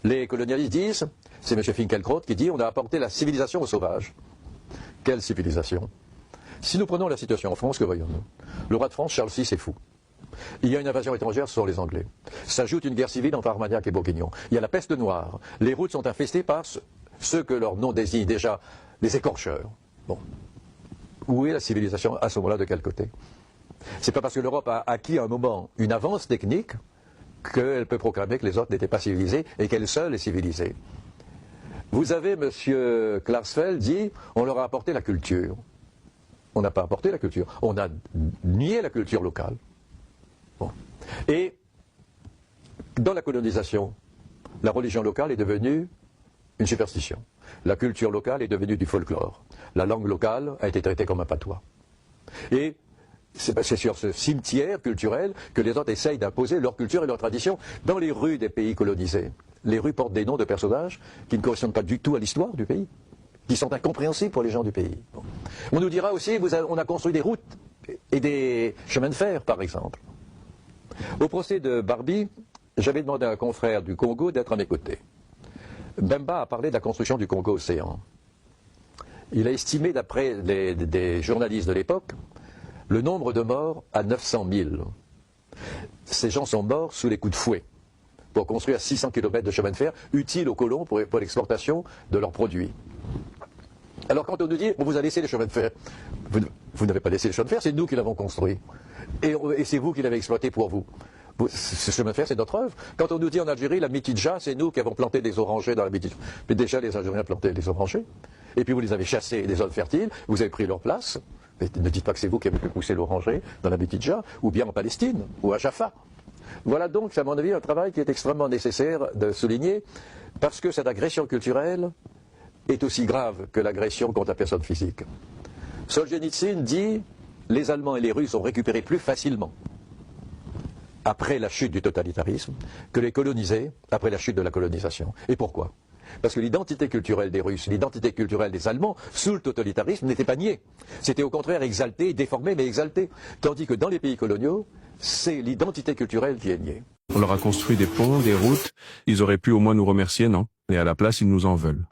Les colonialistes disent, c'est M. Finkielkraut qui dit, on a apporté la civilisation aux sauvages. Quelle civilisation? Si nous prenons la situation en France, que voyons-nous? Le roi de France, Charles VI, est fou. Il y a une invasion étrangère, ce sont les Anglais. S'ajoute une guerre civile entre Armagnac et Bourguignon. Il y a la peste noire. Les routes sont infestées par ceux que leur nom désigne déjà, les écorcheurs. Bon. Où est la civilisation à ce moment-là, de quel côté? C'est pas parce que l'Europe a acquis à un moment une avance technique qu'elle peut proclamer que les autres n'étaient pas civilisés et qu'elle seule est civilisée. Vous avez, M. Klarsfeld, dit, on leur a apporté la culture. On n'a pas apporté la culture. On a nié la culture locale. Bon. Et dans la colonisation, la religion locale est devenue une superstition. La culture locale est devenue du folklore. La langue locale a été traitée comme un patois. Et c'est sur ce cimetière culturel que les autres essayent d'imposer leur culture et leur tradition dans les rues des pays colonisés. Les rues portent des noms de personnages qui ne correspondent pas du tout à l'histoire du pays, qui sont incompréhensibles pour les gens du pays. Bon. On nous dira aussi, on a construit des routes et des chemins de fer, par exemple. Au procès de Barbie, j'avais demandé à un confrère du Congo d'être à mes côtés. Bemba a parlé de la construction du Congo-Océan. Il a estimé, d'après des journalistes de l'époque, le nombre de morts à 900 000. Ces gens sont morts sous les coups de fouet pour construire 600 km de chemin de fer utiles aux colons pour l'exportation de leurs produits. Alors quand on nous dit, on vous a laissé les chemins de fer, vous n'avez pas laissé les chemins de fer, c'est nous qui l'avons construit. Et c'est vous qui l'avez exploité pour vous. Ce chemin de fer, c'est notre œuvre. Quand on nous dit en Algérie, la mitidja, c'est nous qui avons planté des orangers dans la mitidja. Mais déjà, les Algériens plantaient des orangers. Et puis vous les avez chassés des zones fertiles, vous avez pris leur place. Mais ne dites pas que c'est vous qui avez pu pousser l'oranger dans la mitidja, ou bien en Palestine, ou à Jaffa. Voilà donc, à mon avis, un travail qui est extrêmement nécessaire de souligner, parce que cette agression culturelle est aussi grave que l'agression contre la personne physique. Solzhenitsyn dit, les Allemands et les Russes ont récupéré plus facilement après la chute du totalitarisme que les colonisés après la chute de la colonisation. Et pourquoi? Parce que l'identité culturelle des Russes, l'identité culturelle des Allemands, sous le totalitarisme, n'était pas niée. C'était au contraire exalté, déformé, mais exalté. Tandis que dans les pays coloniaux, c'est l'identité culturelle qui est niée. On leur a construit des ponts, des routes, ils auraient pu au moins nous remercier, non? Et à la place, ils nous en veulent.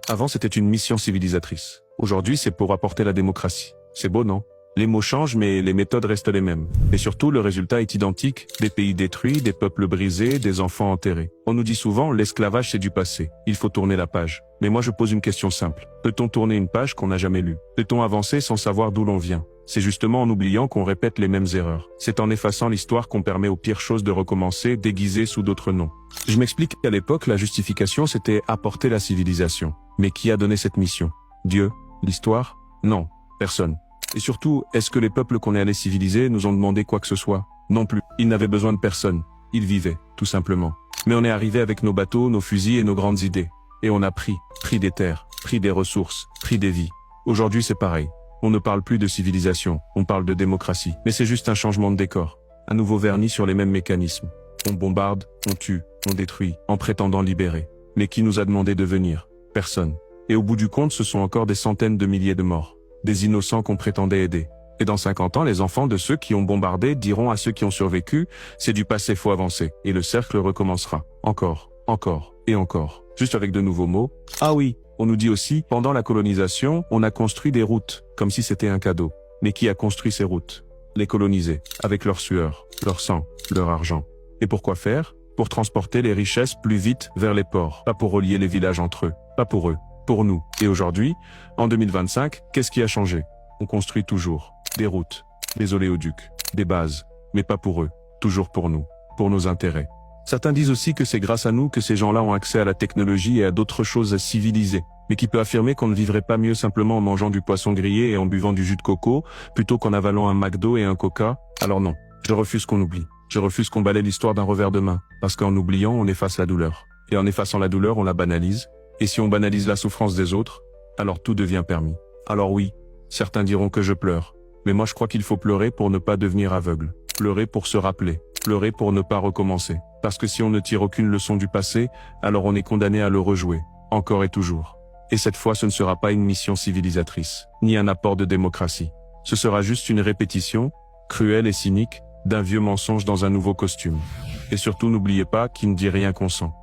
Avant, c'était une mission civilisatrice. Aujourd'hui, c'est pour apporter la démocratie. C'est beau, non? Les mots changent, mais les méthodes restent les mêmes. Et surtout, le résultat est identique. Des pays détruits, des peuples brisés, des enfants enterrés. On nous dit souvent, l'esclavage c'est du passé. Il faut tourner la page. Mais moi je pose une question simple. Peut-on tourner une page qu'on n'a jamais lue? Peut-on avancer sans savoir d'où l'on vient? C'est justement en oubliant qu'on répète les mêmes erreurs. C'est en effaçant l'histoire qu'on permet aux pires choses de recommencer, déguisées sous d'autres noms. Je m'explique qu'à l'époque, la justification c'était apporter la civilisation. Mais qui a donné cette mission? Dieu? L'histoire? Non. Personne. Et surtout, est-ce que les peuples qu'on est allés civiliser nous ont demandé quoi que ce soit? Non plus. Ils n'avaient besoin de personne. Ils vivaient, tout simplement. Mais on est arrivé avec nos bateaux, nos fusils et nos grandes idées. Et on a pris des terres, pris des ressources, pris des vies. Aujourd'hui c'est pareil. On ne parle plus de civilisation, on parle de démocratie. Mais c'est juste un changement de décor. Un nouveau vernis sur les mêmes mécanismes. On bombarde, on tue, on détruit, en prétendant libérer. Mais qui nous a demandé de venir? Personne. Et au bout du compte, ce sont encore des centaines de milliers de morts. Des innocents qu'on prétendait aider. Et dans 50 ans, les enfants de ceux qui ont bombardé diront à ceux qui ont survécu, c'est du passé, faut avancer. Et le cercle recommencera. Encore, encore, et encore. Juste avec de nouveaux mots. Ah oui, on nous dit aussi, pendant la colonisation, on a construit des routes, comme si c'était un cadeau. Mais qui a construit ces routes? Les colonisés, avec leur sueur, leur sang, leur argent. Et pourquoi faire? Pour transporter les richesses plus vite vers les ports. Pas pour relier les villages entre eux. Pas pour eux. Pour nous. Et aujourd'hui, en 2025, qu'est-ce qui a changé? On construit toujours des routes, des oléoducs, des bases, mais pas pour eux, toujours pour nous, pour nos intérêts. Certains disent aussi que c'est grâce à nous que ces gens-là ont accès à la technologie et à d'autres choses civilisées, mais qui peut affirmer qu'on ne vivrait pas mieux simplement en mangeant du poisson grillé et en buvant du jus de coco, plutôt qu'en avalant un McDo et un Coca? Alors non, je refuse qu'on oublie. Je refuse qu'on balaie l'histoire d'un revers de main, parce qu'en oubliant, on efface la douleur. Et en effaçant la douleur, on la banalise. Et si on banalise la souffrance des autres, alors tout devient permis. Alors oui, certains diront que je pleure. Mais moi je crois qu'il faut pleurer pour ne pas devenir aveugle. Pleurer pour se rappeler. Pleurer pour ne pas recommencer. Parce que si on ne tire aucune leçon du passé, alors on est condamné à le rejouer. Encore et toujours. Et cette fois ce ne sera pas une mission civilisatrice, ni un apport de démocratie. Ce sera juste une répétition, cruelle et cynique, d'un vieux mensonge dans un nouveau costume. Et surtout n'oubliez pas, qui ne dit rien consent.